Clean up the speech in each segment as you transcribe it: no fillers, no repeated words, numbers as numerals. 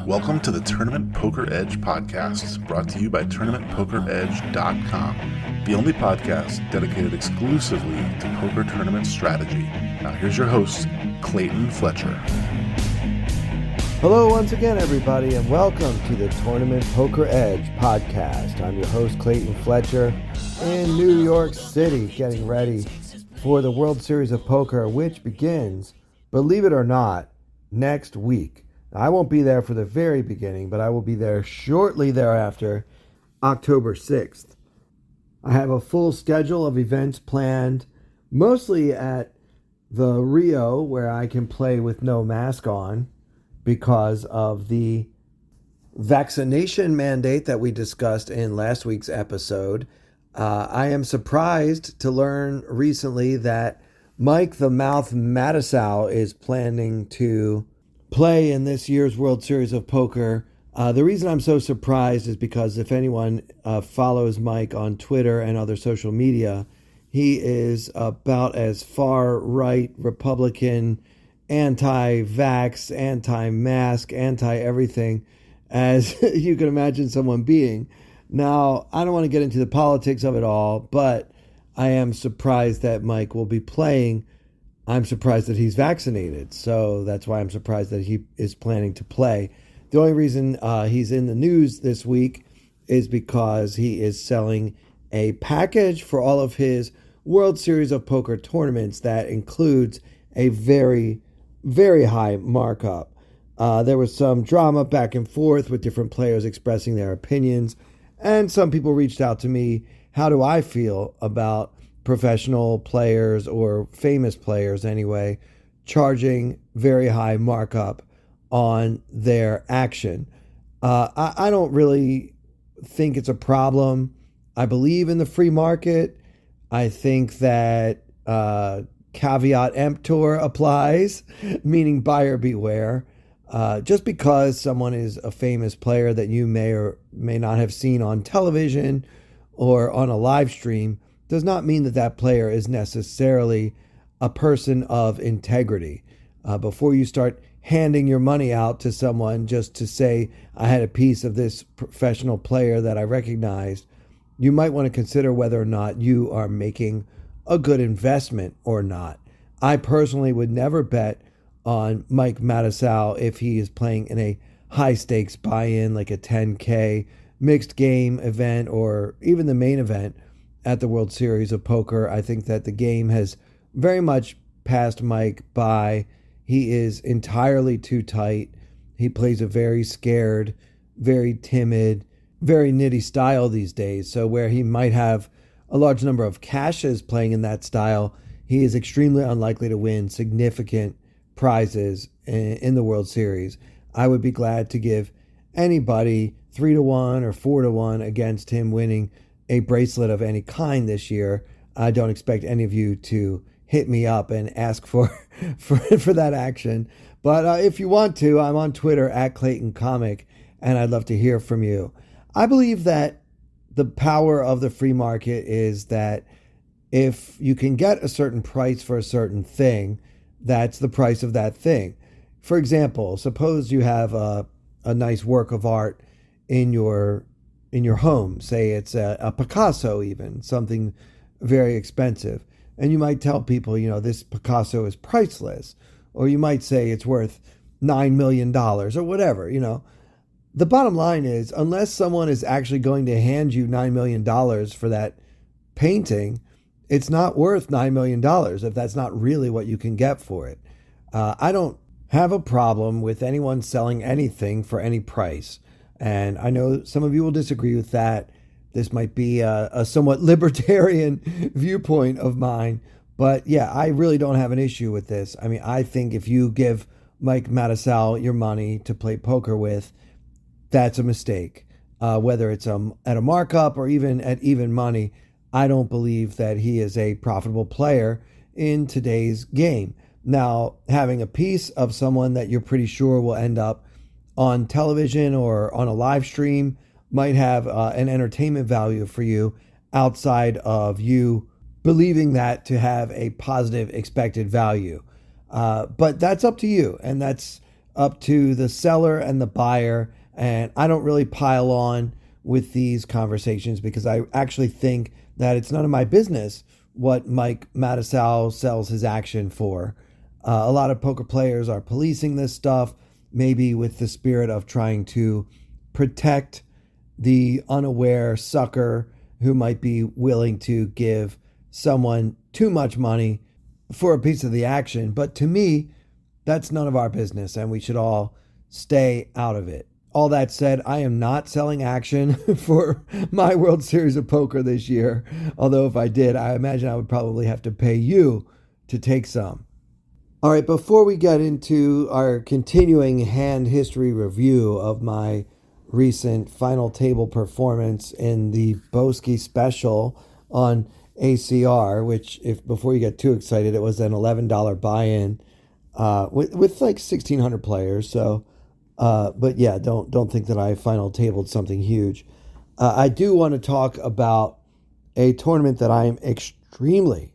Welcome to the Tournament Poker Edge podcast, brought to you by TournamentPokerEdge.com, the only podcast dedicated exclusively to poker tournament strategy. Now here's your host, Clayton Fletcher. Hello once again, everybody, and welcome to the Tournament Poker Edge podcast. I'm your host, Clayton Fletcher, in New York City, getting ready for the World Series of Poker, which begins, believe it or not, next week. I won't be there for the very beginning, but I will be there shortly thereafter, October 6th. I have a full schedule of events planned, mostly at the Rio, where I can play with no mask on because of the vaccination mandate that we discussed in last week's episode. I am surprised to learn recently that Mike the Mouth Matusow is planning to play in this year's World Series of Poker. The reason I'm so surprised is because if anyone follows Mike on Twitter and other social media, he is about as far-right Republican, anti-vax, anti-mask, anti-everything as you can imagine someone being. Now, I don't want to get into the politics of it all, but I am surprised that Mike will be playing. I'm surprised that he's vaccinated, so that's why I'm surprised that he is planning to play. The only reason he's in the news this week is because he is selling a package for all of his World Series of Poker tournaments that includes a very, very high markup. There was some drama back and forth with different players expressing their opinions, and some people reached out to me. How do I feel about professional players or famous players anyway, charging very high markup on their action? I don't really think it's a problem. I believe in the free market. I think that caveat emptor applies, meaning buyer beware. Just because someone is a famous player that you may or may not have seen on television or on a live stream does not mean that that player is necessarily a person of integrity. Before you start handing your money out to someone just to say, I had a piece of this professional player that I recognized, you might want to consider whether or not you are making a good investment or not. I personally would never bet on Mike Matusow if he is playing in a high stakes buy-in like a 10K mixed game event or even the main event at the World Series of Poker. I think that the game has very much passed Mike by. He is entirely too tight. He plays a very scared, very timid, very nitty style these days. So where he might have a large number of cashes playing in that style, he is extremely unlikely to win significant prizes in the World Series. I would be glad to give anybody 3-1 or 4-1 against him winning a bracelet of any kind this year. I don't expect any of you to hit me up and ask for that action. But if you want to, I'm on Twitter at Clayton Comic, and I'd love to hear from you. I believe that the power of the free market is that if you can get a certain price for a certain thing, that's the price of that thing. For example, suppose you have a nice work of art in your home. Say it's a Picasso, even something very expensive, and you might tell people, this Picasso is priceless, or you might say it's worth $9 million or whatever. The bottom line is, unless someone is actually going to hand you $9 million for that painting, it's not worth $9 million if that's not really what you can get for it. I don't have a problem with anyone selling anything for any price. And I know some of you will disagree with that. This might be a somewhat libertarian viewpoint of mine. But yeah, I really don't have an issue with this. I mean, I think if you give Mike Matusow your money to play poker with, that's a mistake. Whether it's at a markup or even at even money, I don't believe that he is a profitable player in today's game. Now, having a piece of someone that you're pretty sure will end up on television or on a live stream might have an entertainment value for you outside of you believing that to have a positive expected value. But that's up to you, and that's up to the seller and the buyer. And I don't really pile on with these conversations because I actually think that it's none of my business what Mike Mattisau sells his action for. A lot of poker players are policing this stuff, maybe with the spirit of trying to protect the unaware sucker who might be willing to give someone too much money for a piece of the action. But to me, that's none of our business, and we should all stay out of it. All that said, I am not selling action for my World Series of Poker this year. Although if I did, I imagine I would probably have to pay you to take some. All right, before we get into our continuing hand history review of my recent final table performance in the Boski special on ACR, which, if before you get too excited, it was an $11 buy-in with like 1,600 players. So, but yeah, don't think that I final tabled something huge. I do want to talk about a tournament that I am extremely,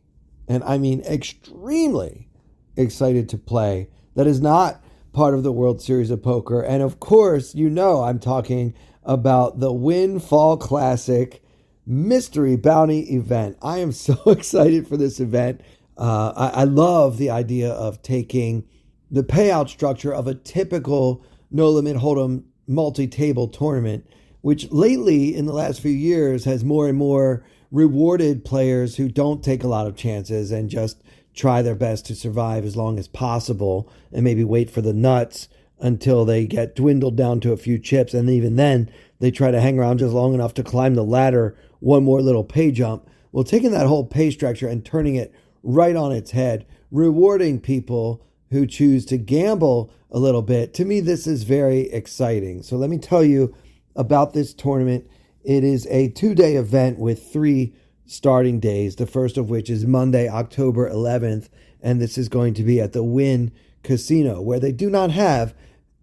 and I mean extremely, excited to play. That is not part of the World Series of Poker, and of course, you know I'm talking about the Windfall Classic Mystery Bounty event. I am so excited for this event. I love the idea of taking the payout structure of a typical No Limit Hold'em multi-table tournament, which lately in the last few years has more and more rewarded players who don't take a lot of chances and just try their best to survive as long as possible and maybe wait for the nuts until they get dwindled down to a few chips. And even then, they try to hang around just long enough to climb the ladder one more little pay jump. Well, taking that whole pay structure and turning it right on its head, rewarding people who choose to gamble a little bit, to me, this is very exciting. So let me tell you about this tournament. It is a 2-day event with 3 starting days, the first of which is Monday, October 11th, and this is going to be at the Wynn Casino, where they do not have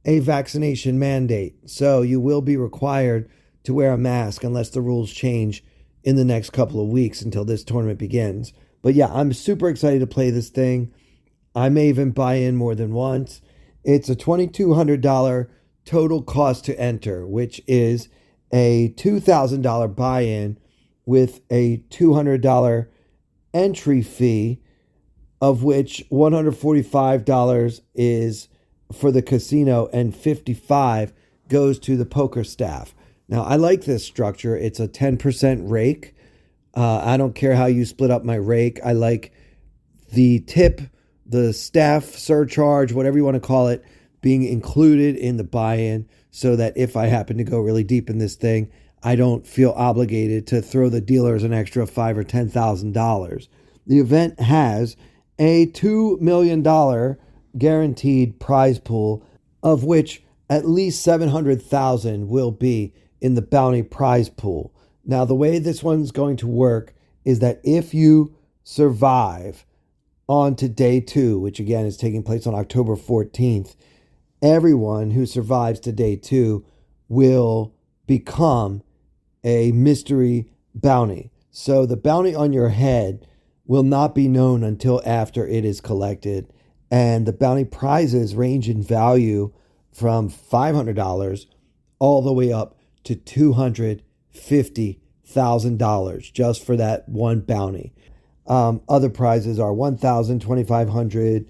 a vaccination mandate. So you will be required to wear a mask unless the rules change in the next couple of weeks until this tournament begins. But yeah, I'm super excited to play this thing. I may even buy in more than once. It's a $2,200 total cost to enter, which is a $2,000 buy-in with a $200 entry fee, of which $145 is for the casino and $55 goes to the poker staff. Now, I like this structure. It's a 10% rake. I don't care how you split up my rake. I like the tip, the staff surcharge, whatever you want to call it, being included in the buy-in so that if I happen to go really deep in this thing, I don't feel obligated to throw the dealers an extra $5,000 or $10,000. The event has a $2 million guaranteed prize pool, of which at least $700,000 will be in the bounty prize pool. Now, the way this one's going to work is that if you survive on to day 2, which again is taking place on October 14th, everyone who survives to day 2 will become a mystery bounty. So the bounty on your head will not be known until after it is collected. And the bounty prizes range in value from $500 all the way up to $250,000 just for that one bounty. Other prizes are $1,000, $2,500,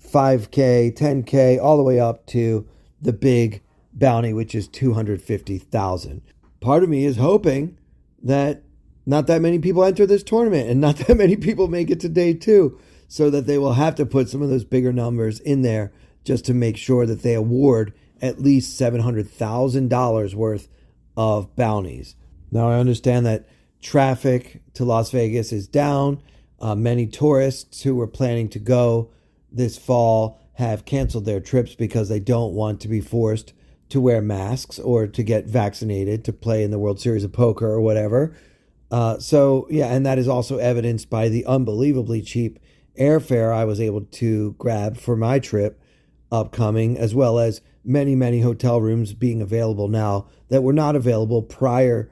$5K, $10K, all the way up to the big bounty, which is $250,000. Part of me is hoping that not that many people enter this tournament and not that many people make it to day 2, so that they will have to put some of those bigger numbers in there just to make sure that they award at least $700,000 worth of bounties. Now, I understand that traffic to Las Vegas is down. Many tourists who were planning to go this fall have canceled their trips because they don't want to be forced to wear masks or to get vaccinated to play in the World Series of Poker or whatever. So, yeah, and that is also evidenced by the unbelievably cheap airfare I was able to grab for my trip upcoming, as well as many, many hotel rooms being available now that were not available prior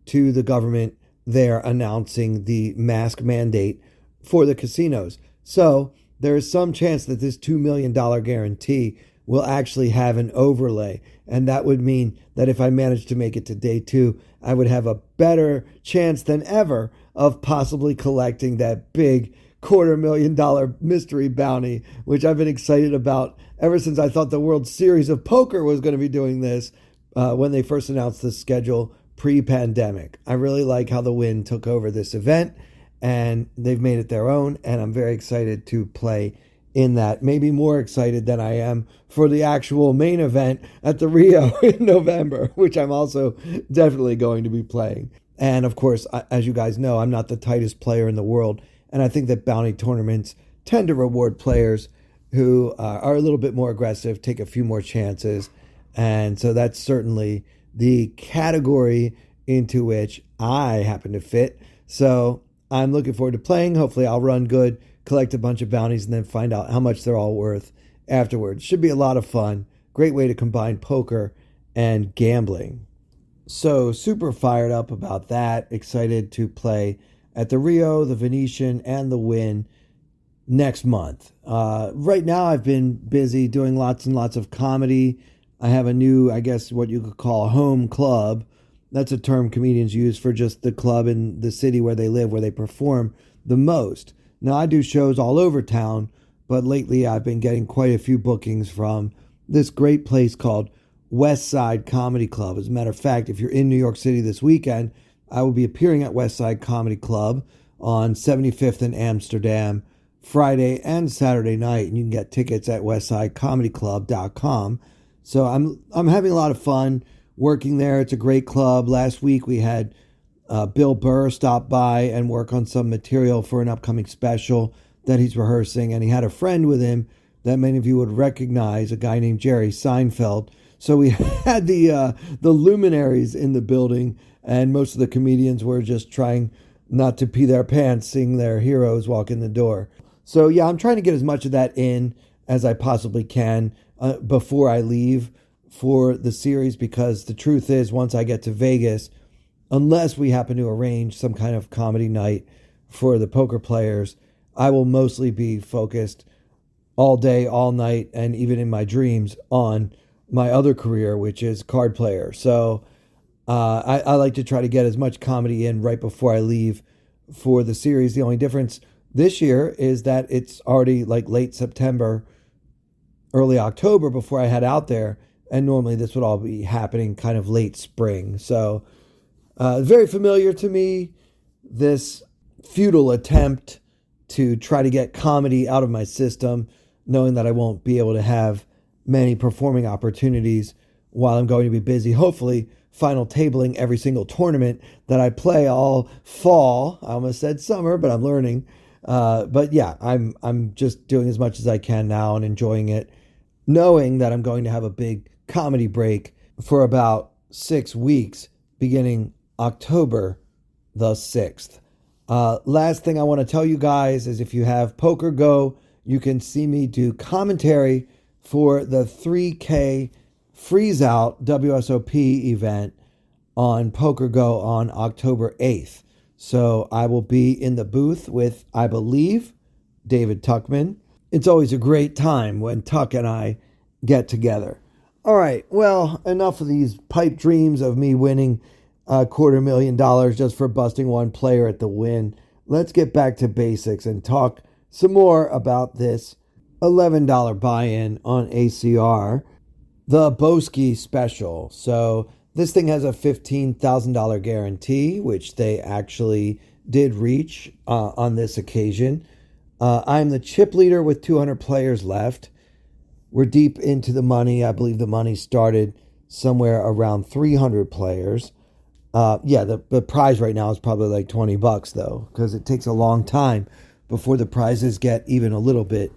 to the government there announcing the mask mandate for the casinos. So there is some chance that this $2 million guarantee will actually have an overlay. And that would mean that if I manage to make it to day 2, I would have a better chance than ever of possibly collecting that big $250,000 mystery bounty, which I've been excited about ever since I thought the World Series of Poker was going to be doing this when they first announced the schedule pre-pandemic. I really like how the Wynn took over this event, and they've made it their own, and I'm very excited to play in that. Maybe more excited than I am for the actual main event at the Rio in November, which I'm also definitely going to be playing. And of course, as you guys know, I'm not the tightest player in the world, and I think that bounty tournaments tend to reward players who are a little bit more aggressive, take a few more chances, and so that's certainly the category into which I happen to fit. So I'm looking forward to playing. Hopefully I'll run good, collect a bunch of bounties, and then find out how much they're all worth afterwards. Should be a lot of fun. Great way to combine poker and gambling. So super fired up about that. Excited to play at the Rio, the Venetian, and the Wynn next month. Right now I've been busy doing lots and lots of comedy. I have a new, I guess what you could call a home club. That's a term comedians use for just the club in the city where they live, where they perform the most. Now, I do shows all over town, but lately I've been getting quite a few bookings from this great place called West Side Comedy Club. As a matter of fact, if you're in New York City this weekend, I will be appearing at West Side Comedy Club on 75th in Amsterdam, Friday and Saturday night, and you can get tickets at westsidecomedyclub.com. So I'm having a lot of fun working there. It's a great club. Last week we had Bill Burr stop by and work on some material for an upcoming special that he's rehearsing, and he had a friend with him that many of you would recognize, a guy named Jerry Seinfeld. So we had the luminaries in the building, and most of the comedians were just trying not to pee their pants seeing their heroes walk in the door. So yeah, I'm trying to get as much of that in as I possibly can before I leave for the series, because the truth is, once I get to Vegas, unless we happen to arrange some kind of comedy night for the poker players, I will mostly be focused all day, all night, and even in my dreams on my other career, which is card player. So I like to try to get as much comedy in right before I leave for the series. The only difference this year is that it's already like late September, early October before I head out there. And normally this would all be happening kind of late spring. So very familiar to me, this futile attempt to try to get comedy out of my system, knowing that I won't be able to have many performing opportunities while I'm going to be busy, hopefully final tabling every single tournament that I play all fall. I almost said summer, but I'm learning. But yeah, I'm just doing as much as I can now and enjoying it, knowing that I'm going to have a big comedy break for about 6 weeks beginning October the 6th. Last thing I want to tell you guys is if you have Poker Go, you can see me do commentary for the 3K Freeze Out WSOP event on Poker Go on October 8th. So I will be in the booth with, I believe, David Tuckman. It's always a great time when Tuck and I get together. All right, well, enough of these pipe dreams of me winning $250,000 just for busting one player at the Wynn. Let's get back to basics and talk some more about this $11 buy-in on ACR, the Boski special. So this thing has a $15,000 guarantee, which they actually did reach on this occasion. I'm the chip leader with 200 players left. We're deep into the money. I believe the money started somewhere around 300 players. The prize right now is probably like $20 though, because it takes a long time before the prizes get even a little bit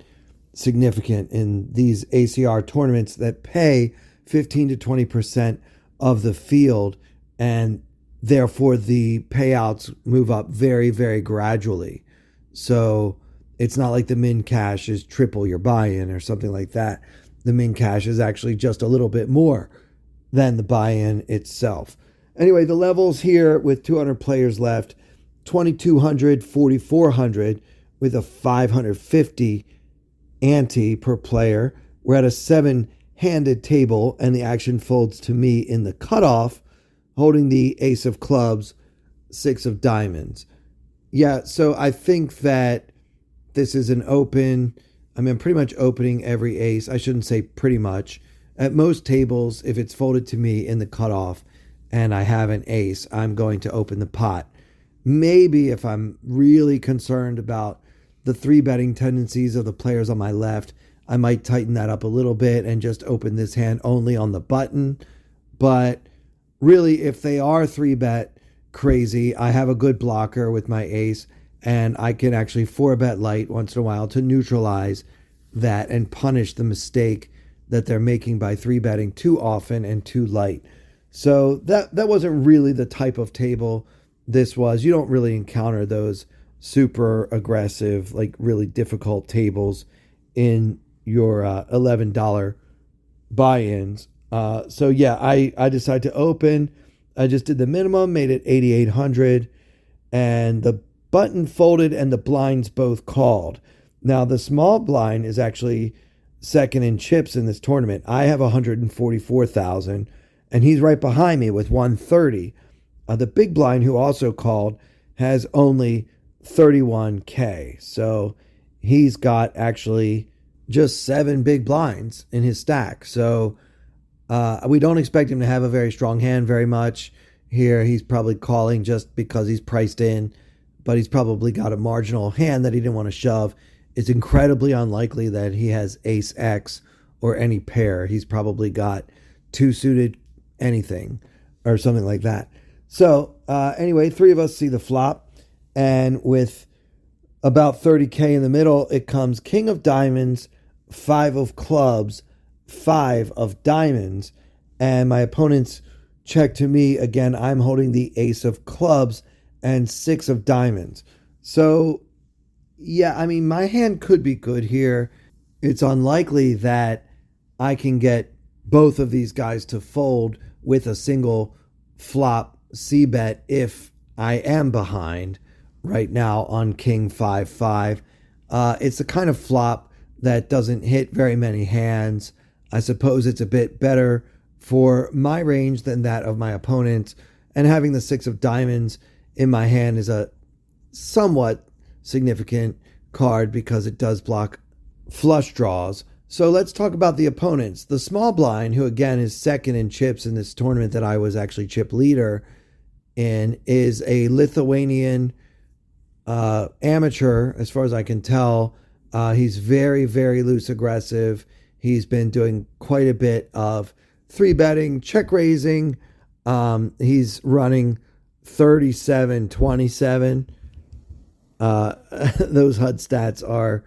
significant in these ACR tournaments that pay 15 to 20% of the field, and therefore the payouts move up very, very gradually. So it's not like the min cash is triple your buy-in or something like that. The min cash is actually just a little bit more than the buy-in itself. Anyway, the levels here with 200 players left, 2,200, 4,400 with a 550 ante per player. We're at a 7-handed table, and the action folds to me in the cutoff, holding the ace of clubs, 6 of diamonds. Yeah, so I think that this is an open. I'm pretty much opening every ace. I shouldn't say pretty much. At most tables, if it's folded to me in the cutoff and I have an ace, I'm going to open the pot. Maybe if I'm really concerned about the 3-betting tendencies of the players on my left, I might tighten that up a little bit and just open this hand only on the button. But really, if they are 3-bet crazy, I have a good blocker with my ace, and I can actually 4-bet light once in a while to neutralize that and punish the mistake that they're making by 3-betting too often and too light. So that wasn't really the type of table this was. You don't really encounter those super aggressive, like really difficult tables in your $11 buy-ins. So yeah, I decided to open. I just did the minimum, made it 8,800, and the button folded and the blinds both called. Now the small blind is actually second in chips in this tournament. I have 144,000, and he's right behind me with 130. The big blind, who also called, has only 31K. So he's got actually just 7 big blinds in his stack. So we don't expect him to have a very strong hand very much here. He's probably calling just because he's priced in, but he's probably got a marginal hand that he didn't want to shove. It's incredibly unlikely that he has ace X or any pair. He's probably got 2 suited anything or something like that. So anyway, 3 of us see the flop, and with about 30K in the middle, it comes king of diamonds, 5 of clubs, 5 of diamonds, and my opponent's check to me. Again, I'm holding the ace of clubs and 6 of diamonds. So yeah, my hand could be good here. It's unlikely that I can get both of these guys to fold with a single flop c-bet if I am behind right now on king 5-5. It's the kind of flop that doesn't hit very many hands. I suppose it's a bit better for my range than that of my opponent, and having the 6 of diamonds in my hand is a somewhat significant card because it does block flush draws. So let's talk about the opponents. The small blind, who again is second in chips in this tournament that I was actually chip leader in, is a Lithuanian amateur, as far as I can tell. He's very, very loose aggressive. He's been doing quite a bit of 3-betting, check raising. He's running 37-27. Those HUD stats are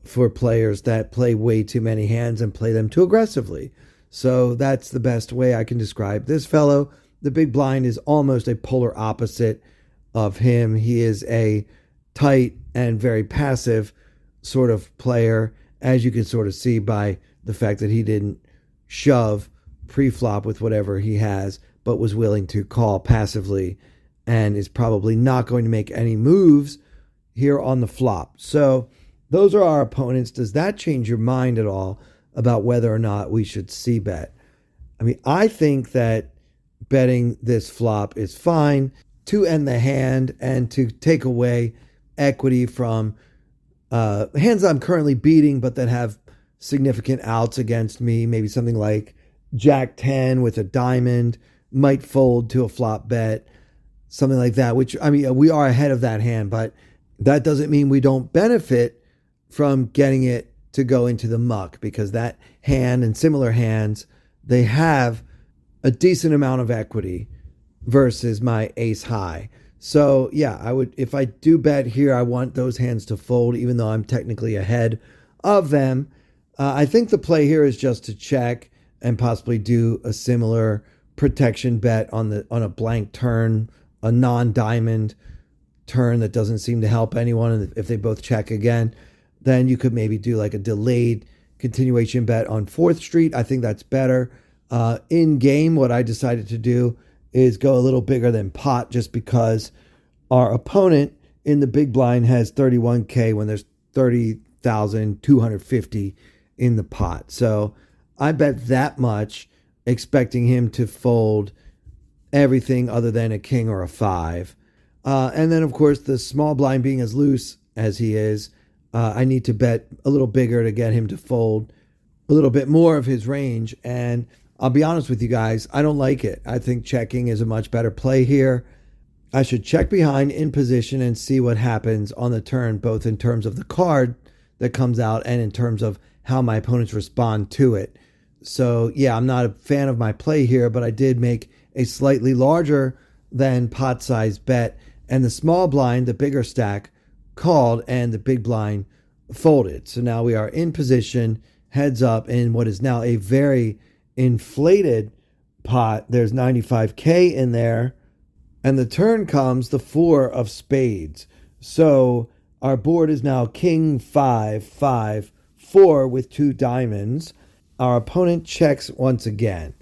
for players that play way too many hands and play them too aggressively. So that's the best way I can describe this fellow. The big blind is almost a polar opposite of him. He is a tight and very passive sort of player, as you can sort of see by the fact that he didn't shove pre-flop with whatever he has, but was willing to call passively and is probably not going to make any moves here on the flop. So those are our opponents. Does that change your mind at all about whether or not we should c-bet? I think that betting this flop is fine to end the hand and to take away equity from hands I'm currently beating but that have significant outs against me. Maybe something like Jack 10 with a diamond might fold to a flop bet, something like that, which, we are ahead of that hand, but that doesn't mean we don't benefit from getting it to go into the muck, because that hand and similar hands, they have a decent amount of equity versus my ace high. So yeah, I would, if I do bet here, I want those hands to fold, even though I'm technically ahead of them. I think the play here is just to check and possibly do a similar protection bet on a blank turn, a non-diamond turn that doesn't seem to help anyone. If they both check again, then you could maybe do like a delayed continuation bet on 4th Street. I think that's better. In game, what I decided to do is go a little bigger than pot, just because our opponent in the big blind has 31K when there's 2,250 in the pot. So I bet that much, expecting him to fold everything other than a king or a 5. And then, of course, the small blind being as loose as he is, I need to bet a little bigger to get him to fold a little bit more of his range. And I'll be honest with you guys, I don't like it. I think checking is a much better play here. I should check behind in position and see what happens on the turn, both in terms of the card that comes out and in terms of how my opponents respond to it. So, yeah, I'm not a fan of my play here, but I did make a slightly larger than pot size bet. And the small blind, the bigger stack, called and the big blind folded. So now we are in position, heads up, in what is now a very inflated pot. There's 95K in there. And the turn comes the 4 of spades. So our board is now king 5, 5, 4 with 2 diamonds. Our opponent checks once again.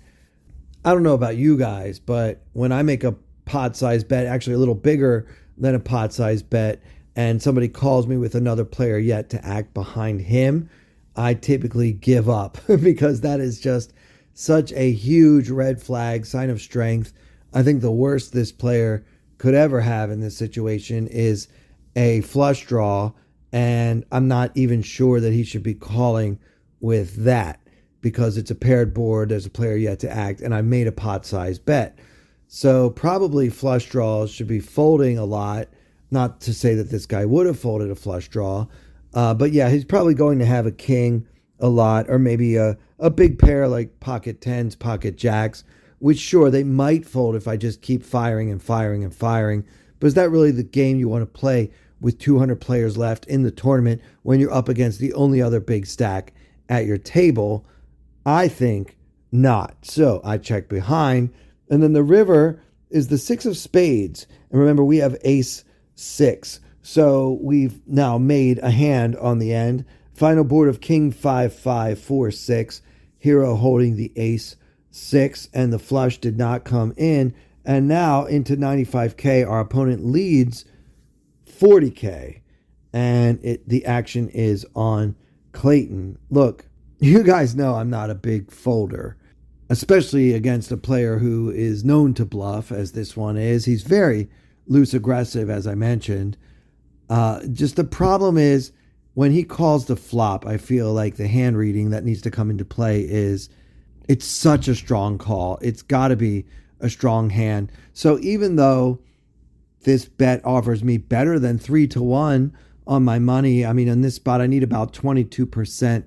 I don't know about you guys, but when I make a pot size bet, actually a little bigger than a pot size bet, and somebody calls me with another player yet to act behind him, I typically give up because that is just such a huge red flag, sign of strength. I think the worst this player could ever have in this situation is a flush draw, and I'm not even sure that he should be calling with that because it's a paired board, there's a player yet to act, and I made a pot-sized bet. So probably flush draws should be folding a lot, not to say that this guy would have folded a flush draw, but yeah, he's probably going to have a king a lot, or maybe a big pair like pocket tens, pocket jacks, which sure, they might fold if I just keep firing and firing and firing. But is that really the game you want to play with 200 players left in the tournament when you're up against the only other big stack at your table? I think not. So I check behind. And then the river is the 6 of spades. And remember, we have ace 6. So we've now made a hand on the end. Final board of king 5, 5, 4, 6. Hero holding the ace 6, and the flush did not come in. And now into 95K, our opponent leads 40K, and the action is on Clayton. Look, you guys know I'm not a big folder, especially against a player who is known to bluff, as this one is. He's very loose aggressive, as I mentioned. Just the problem is when he calls the flop, I feel like the hand reading that needs to come into play is it's such a strong call. It's got to be a strong hand. So even though this bet offers me better than 3-1 on my money, I mean, in this spot, I need about 22%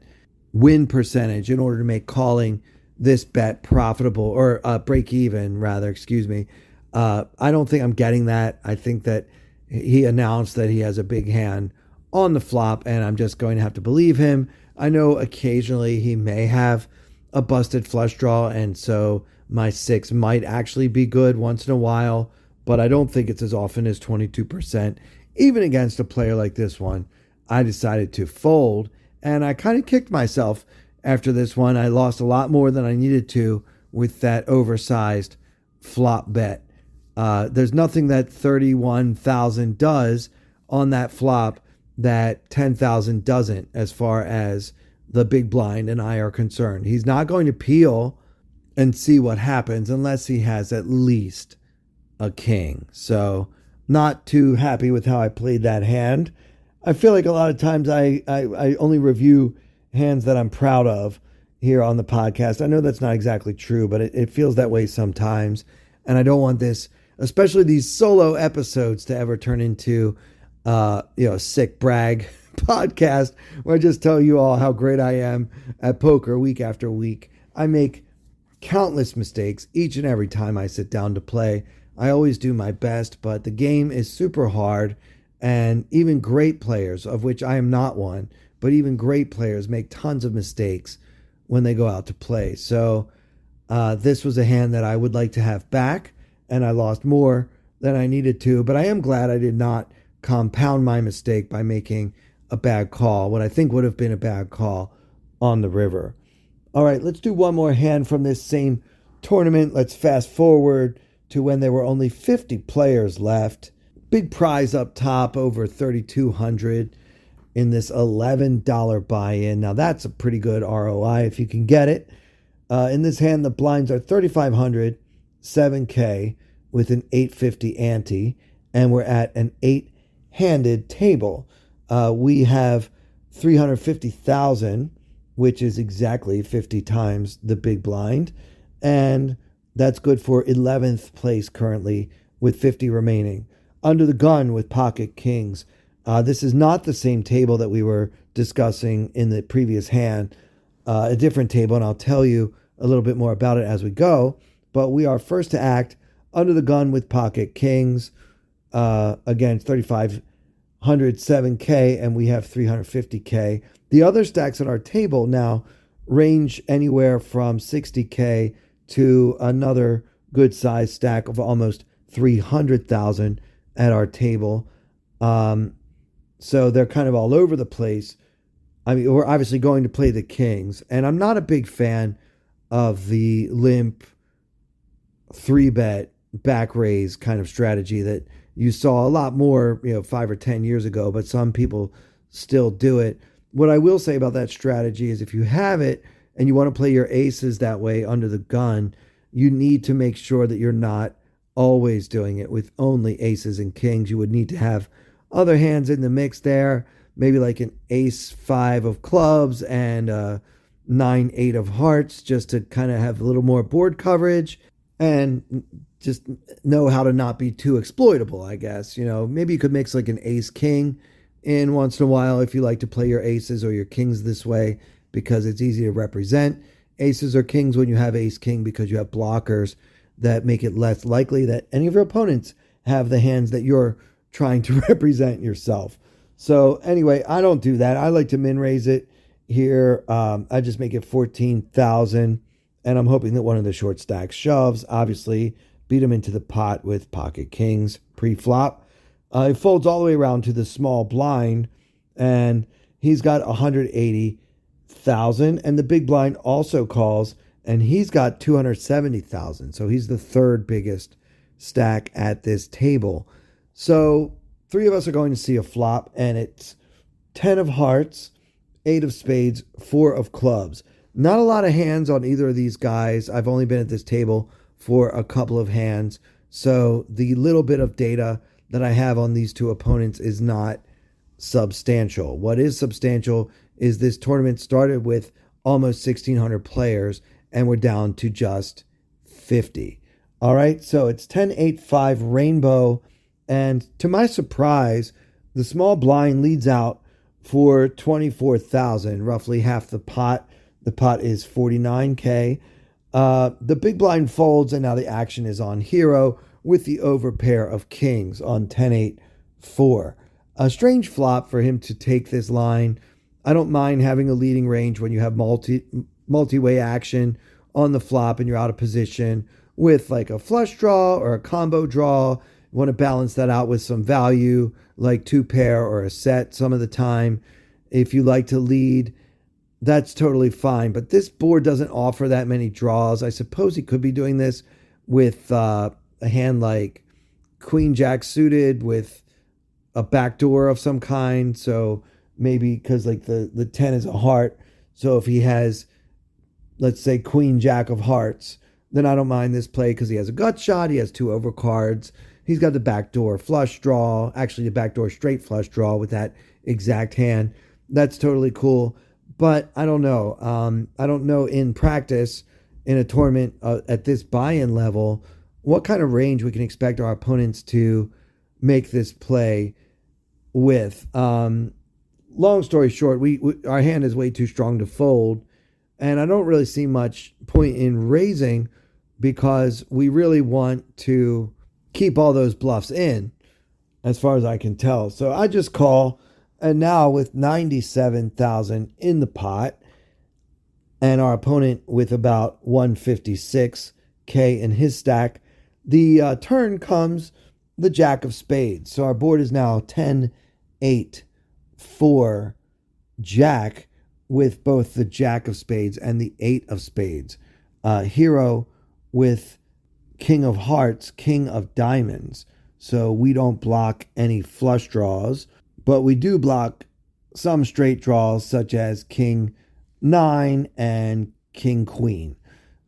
win percentage in order to make calling this bet profitable, or break even, rather, excuse me. I don't think I'm getting that. I think that he announced that he has a big hand on the flop, and I'm just going to have to believe him. I know occasionally he may have a busted flush draw, and so my 6 might actually be good once in a while, but I don't think it's as often as 22%. Even against a player like this one, I decided to fold, and I kind of kicked myself after this one. I lost a lot more than I needed to with that oversized flop bet. There's nothing that 31,000 does on that flop that 10,000 doesn't, as far as the big blind and I are concerned. He's not going to peel and see what happens unless he has at least a king. So not too happy with how I played that hand. I feel like a lot of times I only review hands that I'm proud of here on the podcast. I know that's not exactly true, but it feels that way sometimes. And I don't want this, especially these solo episodes, to ever turn into sick brag podcast where I just tell you all how great I am at poker week after week. I make countless mistakes each and every time I sit down to play. I always do my best, but the game is super hard, and even great players, of which I am not one, but even great players make tons of mistakes when they go out to play. So this was a hand that I would like to have back, and I lost more than I needed to, but I am glad I did not compound my mistake by making a bad call, what I think would have been a bad call on the river. All right, let's do one more hand from this same tournament. Let's fast forward to when there were only 50 players left. Big prize up top, over 3,200. in this $11 buy-in. Now that's a pretty good ROI if you can get it. In this hand, the blinds are 3,500, 7K with an 850 ante, and we're at an 8-handed table. We have 350,000, which is exactly 50 times the big blind, and that's good for 11th place currently with 50 remaining. Under the gun with pocket kings. This is not the same table that we were discussing in the previous hand, a different table, and I'll tell you a little bit more about it as we go. But we are first to act under the gun with pocket kings. Again, 3,500, 7K, and we have 350K. The other stacks on our table now range anywhere from 60K to another good size stack of almost 300,000 at our table. So they're kind of all over the place. I mean, we're obviously going to play the kings, and I'm not a big fan of the limp 3-bet back raise kind of strategy that you saw a lot more, 5 or 10 years ago, but some people still do it. What I will say about that strategy is if you have it and you want to play your aces that way under the gun, you need to make sure that you're not always doing it with only aces and kings. You would need to have other hands in the mix there, maybe like an ace-5 of clubs and 9-8 of hearts, just to kind of have a little more board coverage and just know how to not be too exploitable, I guess. Maybe you could mix like an ace-king in once in a while if you like to play your aces or your kings this way, because it's easy to represent aces or kings when you have ace-king, because you have blockers that make it less likely that any of your opponents have the hands that you're trying to represent yourself. So anyway, I don't do that. I like to min raise it here. I just make it 14,000, and I'm hoping that one of the short stacks shoves. Obviously, beat him into the pot with pocket kings pre-flop. It folds all the way around to the small blind, and he's got 180,000, and the big blind also calls, and he's got 270,000. So he's the third biggest stack at this table. So 3 of us are going to see a flop, and it's 10 of hearts, 8 of spades, 4 of clubs. Not a lot of hands on either of these guys. I've only been at this table for a couple of hands, so the little bit of data that I have on these two opponents is not substantial. What is substantial is this tournament started with almost 1,600 players, and we're down to just 50. All right, so it's 10-8-5 rainbow, and to my surprise, the small blind leads out for 24,000, roughly half the pot. The pot is 49K. The big blind folds, and now the action is on hero with the overpair of kings on 10-8-4. A strange flop for him to take this line. I don't mind having a leading range when you have multi-way action on the flop and you're out of position with like a flush draw or a combo draw. You want to balance that out with some value like 2-pair or a set some of the time. If you like to lead, that's totally fine. But this board doesn't offer that many draws. I suppose he could be doing this with a hand like Queen Jack suited with a backdoor of some kind. So maybe because like the 10 is a heart. So if he has, let's say, Queen Jack of hearts, then I don't mind this play because he has a gut shot. He has 2 overcards. He's got the backdoor flush draw, actually the backdoor straight flush draw with that exact hand. That's totally cool. But I don't know. I don't know in practice in a tournament at this buy-in level what kind of range we can expect our opponents to make this play with. Long story short, we our hand is way too strong to fold, and I don't really see much point in raising because we really want to keep all those bluffs in, as far as I can tell. So I just call, and now with 97,000 in the pot, and our opponent with about 156K in his stack, the turn comes the Jack of Spades. So our board is now 10-8-4 Jack with both the Jack of Spades and the 8 of Spades. Hero with King of Hearts, King of Diamonds. So we don't block any flush draws, but we do block some straight draws such as King 9 and King Queen.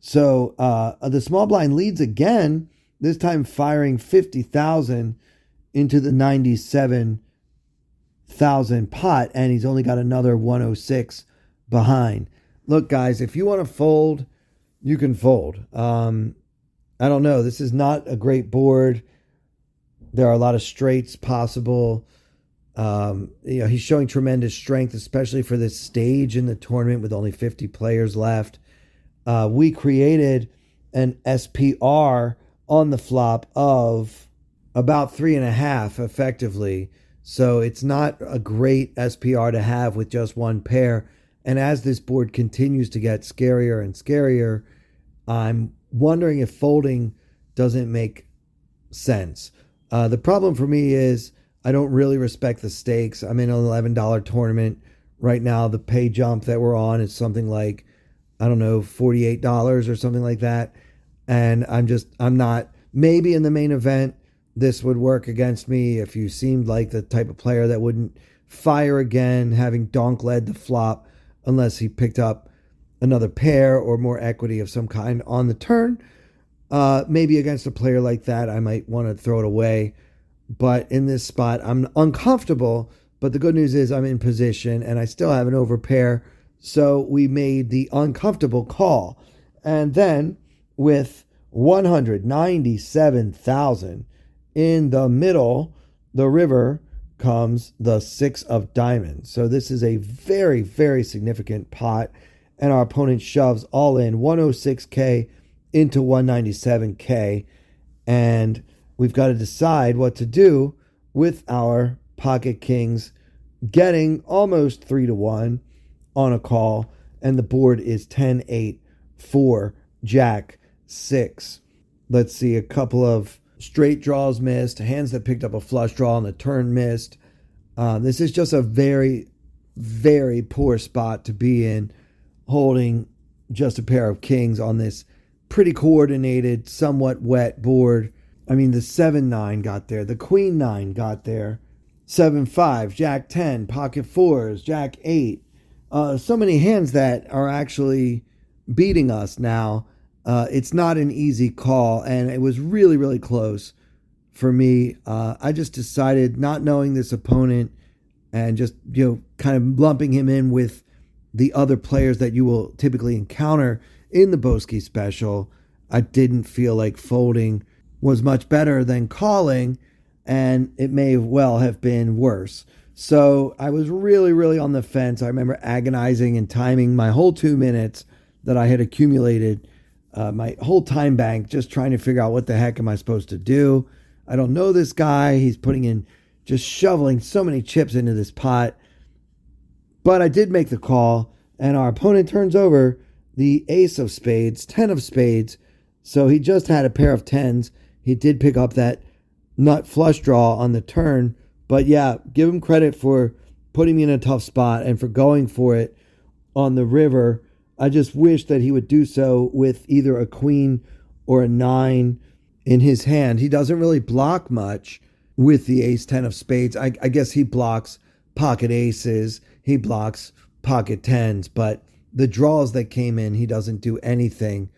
So the small blind leads again, this time firing 50,000 into the 97,000 pot, and he's only got another 106 behind. Look, guys, if you want to fold, you can fold. I don't know. This is not a great board. There are a lot of straights possible. He's showing tremendous strength, especially for this stage in the tournament with only 50 players left. We created an SPR on the flop of about 3.5 effectively. So it's not a great SPR to have with just one pair. And as this board continues to get scarier and scarier, I'm wondering if folding doesn't make sense. The problem for me is I don't really respect the stakes. I'm in an $11 tournament right now. The pay jump that we're on is something like, I don't know, $48 or something like that. And I'm not, maybe in the main event, this would work against me if you seemed like the type of player that wouldn't fire again, having donk led the flop unless he picked up another pair or more equity of some kind on the turn. Maybe against a player like that, I might want to throw it away. But in this spot, I'm uncomfortable. But the good news is I'm in position and I still have an overpair. So we made the uncomfortable call. And then with 197,000 in the middle, the river comes the 6 of diamonds. So this is a very, very significant pot. And our opponent shoves all in 106K into 197K. And we've got to decide what to do with our pocket kings getting almost 3-1 on a call. And the board is 10-8 for Jack 6. Let's see, a couple of straight draws missed, hands that picked up a flush draw on the turn missed. This is just a very, very poor spot to be in, holding just a pair of kings on this pretty coordinated, somewhat wet board. I mean, the 7-9 got there, the Queen 9 got there, 7-5, Jack 10, pocket 4s, Jack 8. So many hands that are actually beating us now. It's not an easy call, and it was really, really close for me. I just decided, not knowing this opponent and just, kind of lumping him in with the other players that you will typically encounter in the Boski special, I didn't feel like folding was much better than calling, and it may well have been worse. So I was really, really on the fence. I remember agonizing and timing my whole 2 minutes that I had accumulated, my whole time bank, just trying to figure out what the heck am I supposed to do. I don't know this guy. He's putting in, just shoveling so many chips into this pot. But I did make the call, and our opponent turns over the ace of spades, 10 of spades. So he just had a pair of 10s. He did pick up that nut flush draw on the turn. But yeah, give him credit for putting me in a tough spot and for going for it on the river. I just wish that he would do so with either a queen or a 9 in his hand. He doesn't really block much with the ace 10 of spades. I guess he blocks pocket aces. He blocks pocket 10s. But the draws that came in, he doesn't do anything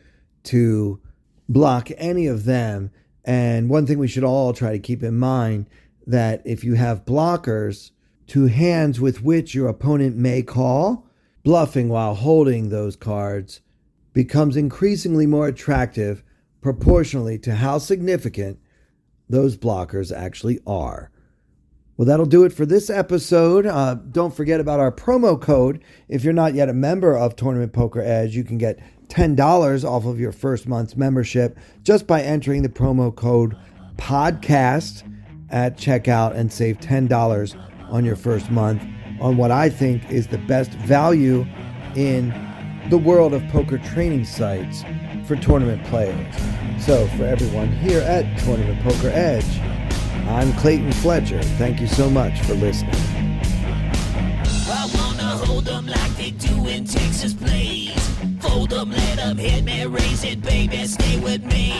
to block any of them. And one thing we should all try to keep in mind, that if you have blockers to hands with which your opponent may call, bluffing while holding those cards becomes increasingly more attractive proportionally to how significant those blockers actually are. Well, that'll do it for this episode. Don't forget about our promo code. If you're not yet a member of Tournament Poker Edge, you can get $10 off of your first month's membership just by entering the promo code PODCAST at checkout and save $10 on your first month on what I think is the best value in the world of poker training sites for tournament players. So for everyone here at Tournament Poker Edge, I'm Clayton Fletcher. Thank you so much for listening. I wanna hold them like they do in Texas plays. Fold them, let rhythm, hit me, raise it, baby, stay with me.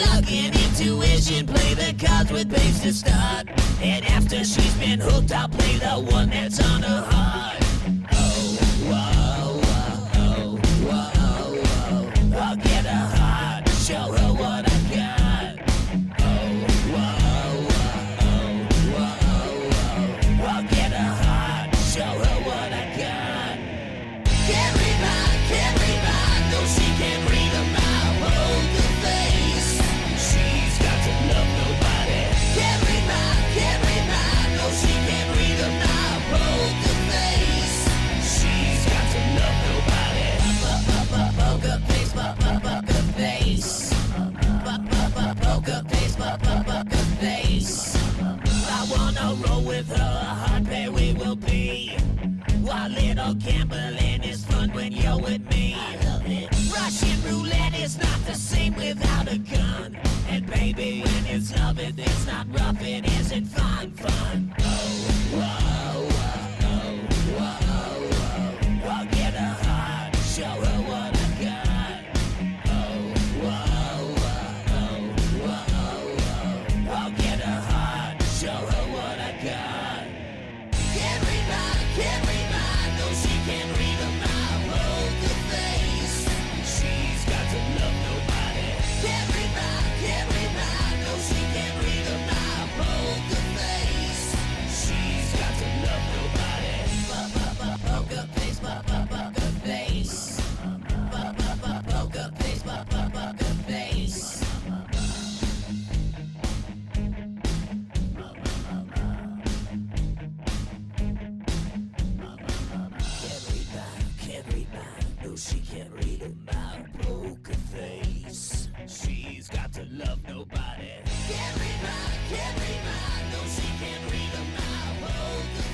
Luck and intuition, play the cards with babes to start. And after she's been hooked, I'll play the one that's on her heart. Oh, whoa, whoa, whoa, whoa. I'll get her heart, show her what I got. Oh, whoa, whoa, whoa, whoa. I'll get her heart, show her what I got. Can't read mine, no she can't read a mile. Poker face, she's got to love nobody. Can't read mine, no she can't read a mile. Poker face, she's got to love nobody. Poker face, poker face. Poker face, poker face. I wanna roll with her, a hard pair we will be. While little gambling is fun when you're with me. I love it. Russian roulette is not the same without a gun. And baby, when it's love, it's not rough, it isn't fun. Oh, whoa, whoa, whoa, whoa. I'll get her heart, show her what I got. Oh, whoa, whoa, whoa, whoa. I'll get her heart, show her what I got. Can't read mine, no she can't read a mile. Poker face, she's got to love nobody. Can't read mine, no she can't read a mile. Poker face, she's got to love nobody. Poker face, poker face. Poker face, poker face. Can't read mine, no she can't read a mile. Poker face, she's got to love nobody. Can't read mine, no she can't read a mile. Poker